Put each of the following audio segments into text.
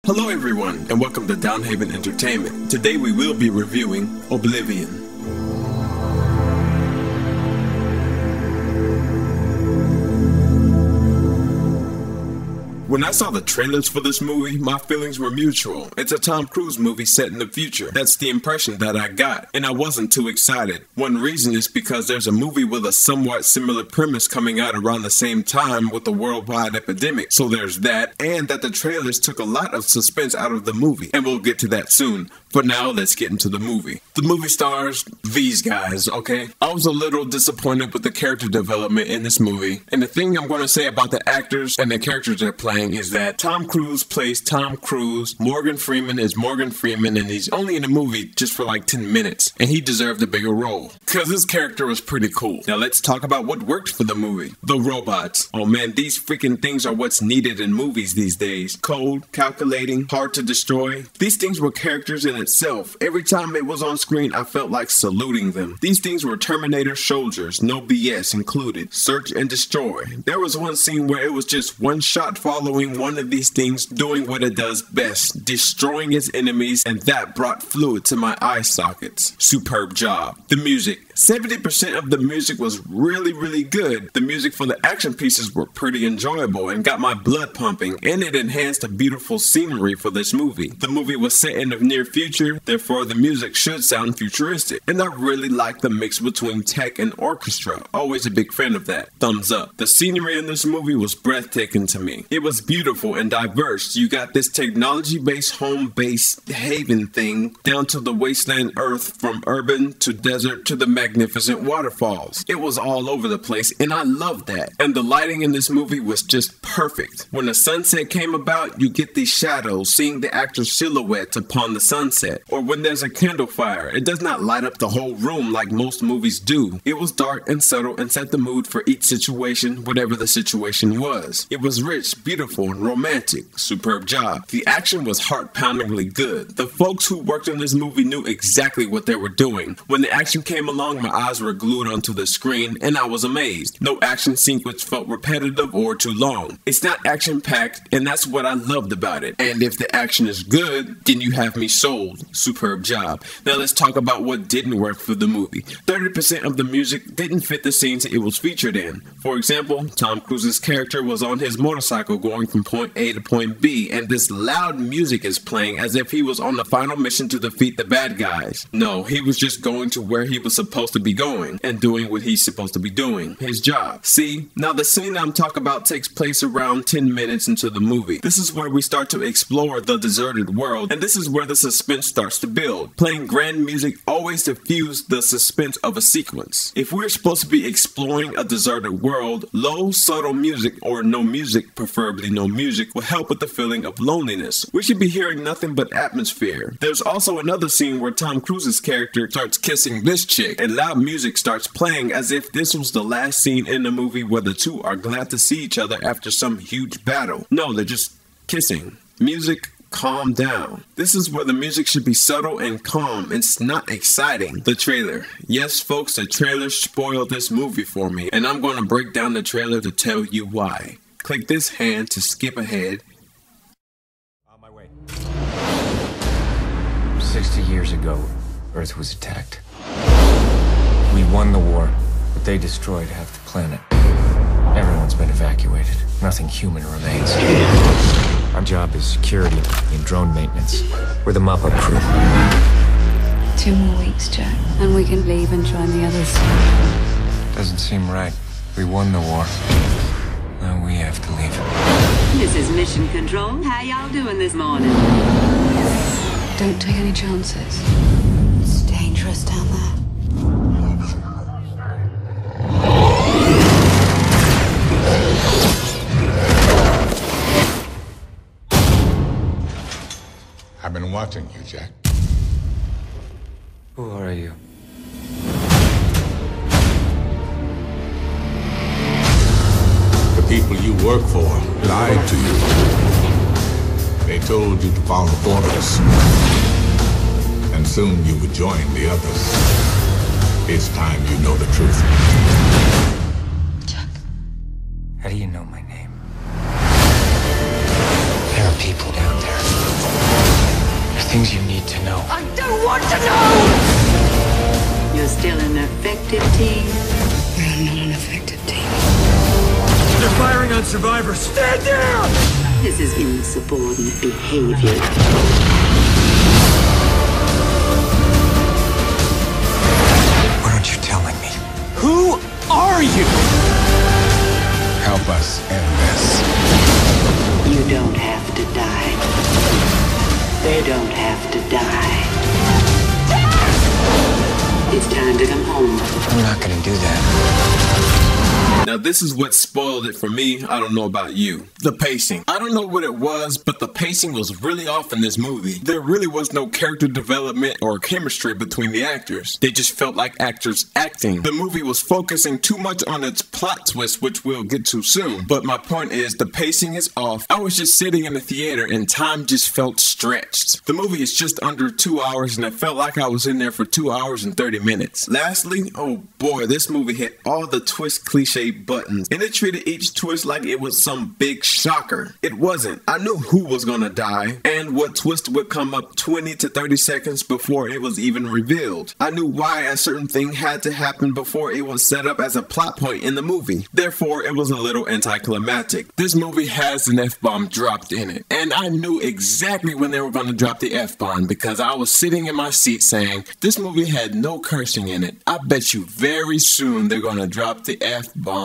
Hello everyone, and welcome to Downhaven Entertainment. Today we will be reviewing Oblivion. When I saw the trailers for this movie, my feelings were mutual. It's a Tom Cruise movie set in the future. That's the impression that I got, and I wasn't too excited. One reason is because there's a movie with a somewhat similar premise coming out around the same time with a worldwide epidemic. So there's that, and that the trailers took a lot of suspense out of the movie, and we'll get to that soon. For now, let's get into the movie. The movie stars these guys, okay? I was a little disappointed with the character development in this movie, and the thing I'm going to say about the actors and the characters they're playing is that Tom Cruise plays Tom Cruise, Morgan Freeman is Morgan Freeman, and he's only in the movie just for like 10 minutes, and he deserved a bigger role, because his character was pretty cool. Now let's talk about what worked for the movie. The robots. Oh man, these freaking things are what's needed in movies these days. Cold, calculating, hard to destroy. These things were characters in itself. Every time it was on screen, I felt like saluting them. These things were Terminator soldiers, no BS included. Search and destroy. There was one scene where it was just one shot following one of these things doing what it does best, destroying its enemies, and that brought fluid to my eye sockets. Superb job. The music. 70% of the music was really good. The music for the action pieces were pretty enjoyable and got my blood pumping, and it enhanced the beautiful scenery for this movie. The movie was set in the near future, therefore the music should sound futuristic, and I really like the mix between tech and orchestra. Always a big fan of that. Thumbs up. The scenery in this movie was breathtaking to me. It was beautiful and diverse. You got this technology-based home-based haven thing down to the wasteland earth, from urban to desert to the magnificent waterfalls. It was all over the place, and I loved that. And the lighting in this movie was just perfect. When the sunset came about, you get these shadows, seeing the actor's silhouettes upon the sunset. Or when there's a candle fire, it does not light up the whole room like most movies do. It was dark and subtle and set the mood for each situation, whatever the situation was. It was rich, beautiful, and romantic. Superb job. The action was heart-poundingly good. The folks who worked on this movie knew exactly what they were doing. When the action came along, my eyes were glued onto the screen, and I was amazed. No action sequence felt repetitive or too long. It's not action-packed, and that's what I loved about it. And if the action is good, then you have me sold. Superb job. Now let's talk about what didn't work for the movie. 30% of the music didn't fit the scenes it was featured in. For example, Tom Cruise's character was on his motorcycle going from point A to point B, and this loud music is playing as if he was on the final mission to defeat the bad guys. No, he was just going to where he was supposed to be going and doing what he's supposed to be doing, his job. See, now the scene I'm talking about takes place around 10 minutes into the movie. This is where we start to explore the deserted world, and this is where the suspense starts to build. Playing grand music always diffuses the suspense of a sequence. If we're supposed to be exploring a deserted world, low, subtle music, or no music, preferably no music, will help with the feeling of loneliness. We should be hearing nothing but atmosphere. There's also another scene where Tom Cruise's character starts kissing this chick, and loud music starts playing as if this was the last scene in the movie where the two are glad to see each other after some huge battle. No, they're just kissing. Music, calm down. This is where the music should be subtle and calm. It's not exciting. The trailer. Yes, folks, the trailer spoiled this movie for me, and I'm going to break down the trailer to tell you why. Click this hand to skip ahead. On my way. 60 years ago, Earth was attacked. We won the war, but they destroyed half the planet. Everyone's been evacuated. Nothing human remains. Our job is security and drone maintenance. We're the mop-up crew. 2 more weeks, Jack, and we can leave and join the others. Doesn't seem right. We won the war. Now we have to leave. This is Mission Control. How y'all doing this morning? Don't take any chances. It's dangerous down there. I've been watching you, Jack. Who are you? The people you work for lied to you. They told you to follow orders. And soon you would join the others. It's time you know the truth. Jack. How do you know my name? There are people down there Things you need to know. I don't want to know! You're still an effective team. We're not an effective team. They're firing on survivors. Stand down! This is insubordinate behavior. What aren't you telling me? Who are you? Help us end this. You don't have to die. They don't have to die. It's time to come home. I'm not gonna do that. Now this is what spoiled it for me. I don't know about you. The pacing. I don't know what it was, but the pacing was really off in this movie. There really was no character development or chemistry between the actors. They just felt like actors acting. The movie was focusing too much on its plot twist, which we'll get to soon. But my point is, the pacing is off. I was just sitting in the theater and time just felt stretched. The movie is just under 2 hours and it felt like I was in there for 2 hours and 30 minutes. Lastly, oh boy, this movie hit all the twist cliche buttons, and it treated each twist like it was some big shocker. It wasn't. I knew who was gonna die and what twist would come up 20 to 30 seconds before it was even revealed. I knew why a certain thing had to happen before it was set up as a plot point in the movie. Therefore, it was a little anticlimactic. This movie has an F-bomb dropped in it, and I knew exactly when they were gonna drop the F-bomb because I was sitting in my seat saying, this movie had no cursing in it. I bet you very soon they're gonna drop the F-bomb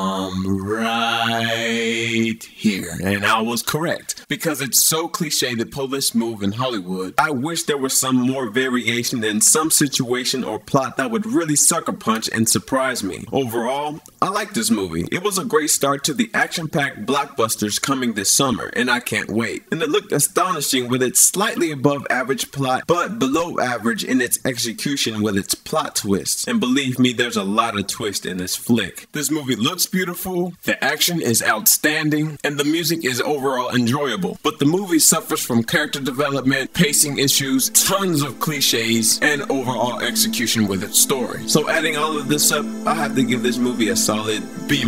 right here. And I was correct, because it's so cliche to pull this move in Hollywood. I wish there was some more variation in some situation or plot that would really sucker punch and surprise me. Overall, I like this movie. It was a great start to the action-packed blockbusters coming this summer, and I can't wait. And it looked astonishing with its slightly above average plot, but below average in its execution with its plot twists. And believe me, there's a lot of twist in this flick. This movie looks beautiful, the action is outstanding, and the music is overall enjoyable. But the movie suffers from character development, pacing issues, tons of cliches, and overall execution with its story. So adding all of this up, I have to give this movie a solid B-.